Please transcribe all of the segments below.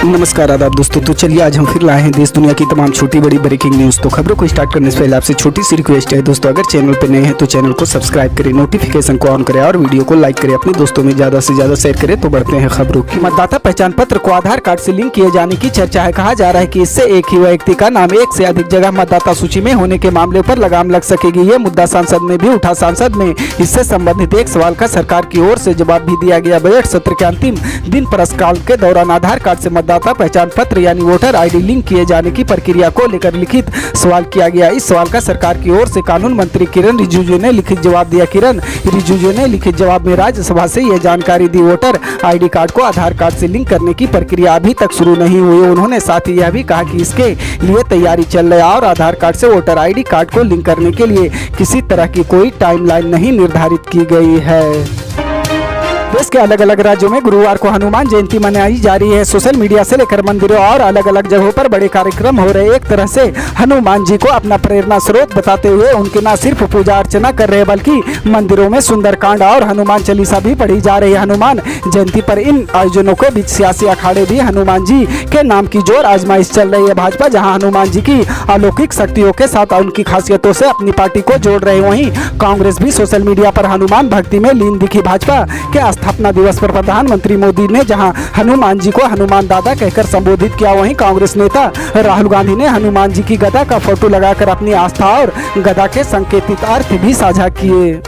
नमस्कार आदाब दोस्तों। तो चलिए आज हम फिर लाए हैं देश दुनिया की तमाम छोटी बड़ी ब्रेकिंग न्यूज़। तो खबरों को स्टार्ट करने से पहले आपसे छोटी सी रिक्वेस्ट है दोस्तों, अगर चैनल पर नए हैं तो चैनल को सब्सक्राइब करें, नोटिफिकेशन को ऑन करें और वीडियो को लाइक करें, अपने दोस्तों में ज़्यादा से ज़्यादा शेयर करें। तो बढ़ते हैं खबरों की। मतदाता पहचान पत्र को आधार कार्ड से लिंक किए जाने की चर्चा है। कहा जा रहा है कि इससे एक ही व्यक्ति का नाम एक से अधिक जगह मतदाता सूची में होने के मामले पर लगाम लग सकेगी। ये मुद्दा संसद में भी उठा। सांसद ने इससे संबंधित एक सवाल का सरकार की ओर से जवाब भी दिया गया। बजट सत्र के अंतिम दिन प्रश्नकाल के दौरान आधार कार्ड से मतदाता पहचान पत्र यानी वोटर आईडी लिंक किए जाने की प्रक्रिया को लेकर लिखित सवाल किया गया। इस सवाल का सरकार की ओर से कानून मंत्री किरण रिजिजू ने लिखित जवाब दिया। किरण रिजिजू ने लिखित जवाब में राज्यसभा से यह जानकारी दी। वोटर आईडी कार्ड को आधार कार्ड से लिंक करने की प्रक्रिया अभी तक शुरू नहीं हुई। उन्होंने साथ ही यह भी कहा कि इसके लिए तैयारी चल रही है और आधार कार्ड से वोटर आईडी कार्ड को लिंक करने के लिए किसी तरह की कोई टाइमलाइन नहीं निर्धारित की गई है। देश के अलग अलग राज्यों में गुरुवार को हनुमान जयंती मनाई जा रही है। सोशल मीडिया से लेकर मंदिरों और अलग अलग जगहों पर बड़े कार्यक्रम हो रहे हैं। एक तरह से हनुमान जी को अपना प्रेरणा स्रोत बताते हुए उनके न सिर्फ पूजा अर्चना कर रहे हैं बल्कि मंदिरों में सुंदरकांड और हनुमान चालीसा भी पढ़ी जा रही है। हनुमान जयंती पर इन आयोजनों के बीच सियासी अखाड़े भी हनुमान जी के नाम की जोर आजमाइश चल रही है। भाजपा जहाँ हनुमान जी की अलौकिक शक्तियों के साथ उनकी खासियतों से अपनी पार्टी को जोड़ रहे, वहीं कांग्रेस भी सोशल मीडिया पर हनुमान भक्ति में लीन दिखी। भाजपा के स्थापना दिवस पर प्रधानमंत्री मोदी ने जहां हनुमान जी को हनुमान दादा कहकर संबोधित किया, वहीं कांग्रेस नेता राहुल गांधी ने हनुमान जी की गदा का फोटो लगाकर अपनी आस्था और गदा के संकेतित अर्थ भी साझा किए।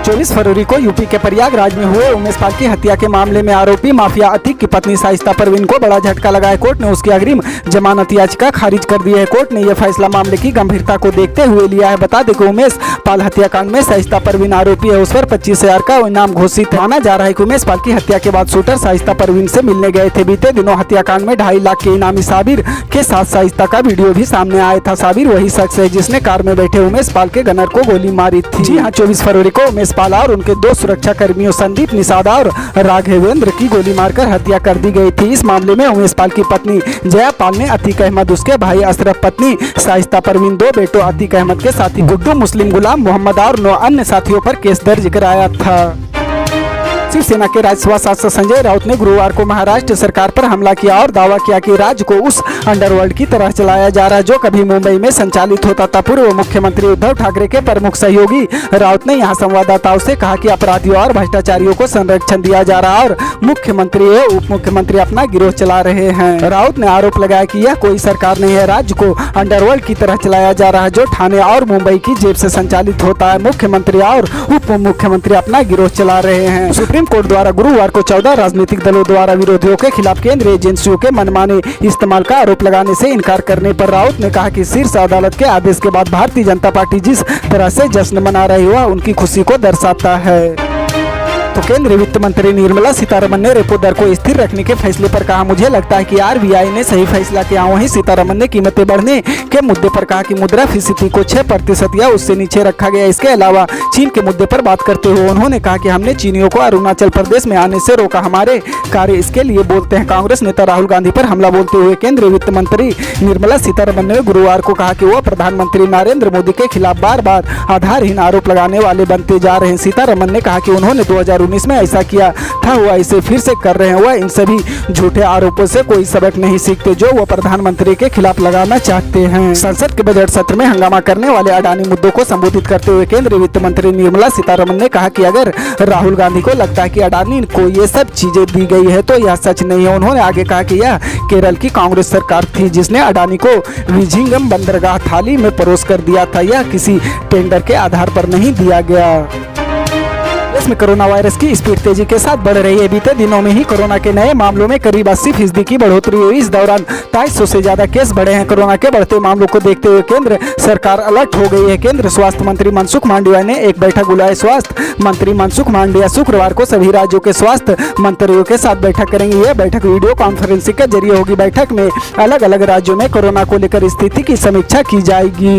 24 फरवरी को यूपी के प्रयागराज में हुए उमेश पाल की हत्या के मामले में आरोपी माफिया अतीक की पत्नी शाइस्ता परवीन को बड़ा झटका लगाया। कोर्ट ने उसकी अग्रिम जमानत याचिका खारिज कर दी है। कोर्ट ने यह फैसला मामले की गंभीरता को देखते हुए लिया है। बता दें कि उमेश पाल हत्याकांड में शाइस्ता परवीन आरोपी है। उस पर 25,000 का इनाम घोषित माना जा रहा है कि उमेश पाल की हत्या के बाद शूटर शाइस्ता परवीन से मिलने गए थे। बीते दिनों हत्याकांड में 2.5 लाख के इनामी साबिर के साथ शाइस्ता का वीडियो भी सामने आया था। साबिर वही शख्स है जिसने कार में बैठे उमेश पाल के गनर को गोली मारी थी। जी हाँ, 24 फरवरी को उमेश पाल और उनके 2 सुरक्षा कर्मियों संदीप निषाद और राघवेंद्र की गोली मारकर हत्या कर दी गई थी। इस मामले में उमेश पाल की पत्नी जया पाल ने अतीक अहमद, उसके भाई अशरफ, पत्नी शाइस्ता परवीन, 2 बेटों अतीक अहमद के साथी गुड्डू, मुस्लिम गुलाम मोहम्मद और 9 अन्य साथियों पर केस दर्ज कराया था। शिवसेना के राज्यसभा सांसद संजय राउत ने गुरुवार को महाराष्ट्र सरकार पर हमला किया और दावा किया कि राज्य को उस अंडरवर्ल्ड की तरह चलाया जा रहा है जो कभी मुंबई में संचालित होता था। पूर्व मुख्यमंत्री उद्धव ठाकरे के प्रमुख सहयोगी राउत ने यहां संवाददाताओं से कहा कि अपराधियों और भ्रष्टाचारियों को संरक्षण दिया जा रहा है और मुख्यमंत्री व उप मुख्यमंत्री अपना गिरोह चला रहे हैं। राउत ने आरोप लगाया कि यह कोई सरकार नहीं है, राज्य को अंडरवर्ल्ड की तरह चलाया जा रहा है जो ठाणे और मुंबई की जेब से संचालित होता है। मुख्यमंत्री और उप मुख्यमंत्री अपना गिरोह चला रहे हैं। सुप्रीम कोर्ट द्वारा गुरुवार को 14 राजनीतिक दलों द्वारा विरोधियों के खिलाफ केंद्रीय एजेंसियों के मनमाने इस्तेमाल का आरोप लगाने से इनकार करने पर राउत ने कहा कि शीर्ष अदालत के आदेश के बाद भारतीय जनता पार्टी जिस तरह से जश्न मना रही वह उनकी खुशी को दर्शाता है। तो केंद्रीय वित्त मंत्री निर्मला सीतारमण ने रेपो दर को स्थिर रखने के फैसले पर कहा, मुझे लगता है कि आरबीआई ने सही फैसला किया। वहीं सीतारमण ने कीमतें बढ़ने के मुद्दे पर कहा कि मुद्रास्फीति को 6% या उससे नीचे रखा गया। इसके अलावा चीन के मुद्दे पर बात करते हुए उन्होंने कहा कि हमने चीनियों को अरुणाचल प्रदेश में आने से रोका, हमारे कार्य इसके लिए बोलते हैं। कांग्रेस नेता राहुल गांधी पर हमला बोलते हुए केंद्रीय वित्त मंत्री निर्मला सीतारमण ने गुरुवार को कहा कि वह प्रधानमंत्री नरेंद्र मोदी के खिलाफ बार बार आधारहीन आरोप लगाने वाले बनते जा रहे हैं। सीतारमण ने कहा कि उन्होंने 2019 में ऐसा किया था, वह इसे फिर से कर रहे हैं। वह इन सभी झूठे आरोपों से कोई सबक नहीं सीखते जो वह प्रधानमंत्री के खिलाफ लगाना चाहते हैं। संसद के बजट सत्र में हंगामा करने वाले अडानी मुद्दों को संबोधित करते हुए केंद्रीय वित्त मंत्री निर्मला सीतारमण ने कहा कि अगर राहुल गांधी को लगता है कि अडानी को ये सब चीजें दी गई है तो यह सच नहीं है। उन्होंने आगे कहा कि यह केरल की कांग्रेस सरकार थी जिसने अडानी को विझिंगम बंदरगाह थाली में परोस कर दिया था। यह किसी टेंडर के आधार पर नहीं दिया गया। देश में कोरोना वायरस की स्पीड तेजी के साथ बढ़ रही है। बीते दिनों में ही कोरोना के नए मामलों में करीब 80% की बढ़ोतरी हुई। इस दौरान 250 से ज्यादा केस बढ़े हैं। कोरोना के बढ़ते मामलों को देखते हुए केंद्र सरकार अलर्ट हो गई है। केंद्र स्वास्थ्य मंत्री मनसुख मांडविया ने एक बैठक बुलाई। स्वास्थ्य मंत्री मनसुख मांडविया शुक्रवार को सभी राज्यों के स्वास्थ्य मंत्रियों के साथ बैठक करेंगे। यह बैठक वीडियो कॉन्फ्रेंसिंग के जरिए होगी। बैठक में अलग अलग राज्यों में कोरोना को लेकर स्थिति की समीक्षा की जाएगी।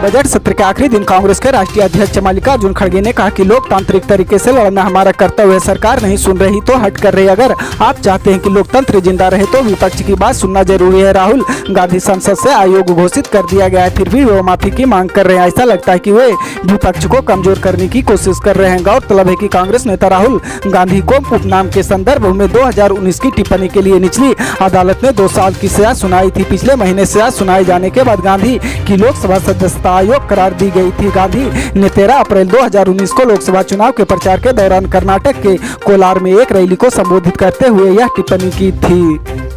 बजट सत्र के आखिरी दिन कांग्रेस के राष्ट्रीय अध्यक्ष मल्लिकार्जुन खड़गे ने कहा कि लोकतांत्रिक तरीके से लड़ना हमारा कर्तव्य है। सरकार नहीं सुन रही तो हट कर रही। अगर आप चाहते हैं कि लोकतंत्र जिंदा रहे तो विपक्ष की बात सुनना जरूरी है। राहुल गांधी संसद से आयोग घोषित कर दिया गया है, फिर भी वो माफी की मांग कर रहे हैं। ऐसा लगता है कि वे विपक्ष को कमजोर करने की कोशिश कर रहे हैं। गौरतलब है कि कांग्रेस नेता राहुल गांधी को उपनाम के संदर्भ में 2019 की टिप्पणी के लिए निचली अदालत ने 2 साल की सजा सुनाई थी। पिछले महीने सजा सुनाए जाने के बाद गांधी की लोकसभा सदस्यता अयोग्य करार दी गई थी। गांधी ने 13 अप्रैल 2019 को लोकसभा चुनाव के प्रचार के दौरान कर्नाटक के कोलार में एक रैली को संबोधित करते हुए यह टिप्पणी की थी।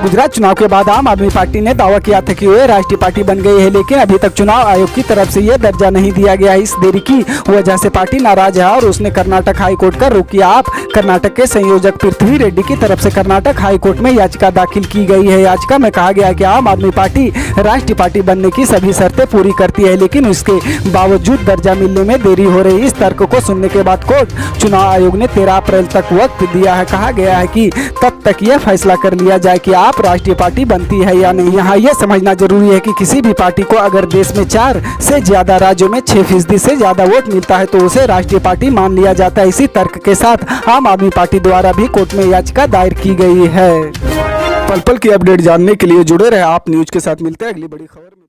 गुजरात चुनाव के बाद आम आदमी पार्टी ने दावा किया था कि वे राष्ट्रीय पार्टी बन गई है, लेकिन अभी तक चुनाव आयोग की तरफ से यह दर्जा नहीं दिया गया। इस देरी की वजह से पार्टी नाराज है और उसने कर्नाटक हाईकोर्ट का रुख किया। आप कर्नाटक के संयोजक पृथ्वी रेड्डी की तरफ से कर्नाटक हाईकोर्ट में याचिका दाखिल की गई है। याचिका में कहा गया है कि आम आदमी पार्टी राष्ट्रीय पार्टी बनने की सभी शर्तें पूरी करती है, लेकिन इसके बावजूद दर्जा मिलने में देरी हो रही। इस तर्क को सुनने के बाद कोर्ट चुनाव आयोग ने 13 अप्रैल तक वक्त दिया है। कहा गया है कि तब तक यह फैसला कर लिया जाए कि आप राष्ट्रीय पार्टी बनती है या नहीं। यहाँ यह समझना जरूरी है कि किसी भी पार्टी को अगर देश में 4 से ज्यादा राज्यों में 6% से ज्यादा वोट मिलता है तो उसे राष्ट्रीय पार्टी मान लिया जाता है। इसी तर्क के साथ आम आदमी पार्टी द्वारा भी कोर्ट में याचिका दायर की गई है। पल पल की अपडेट जानने के लिए जुड़े रहे आप न्यूज के साथ। मिलते हैं अगली बड़ी खबर में।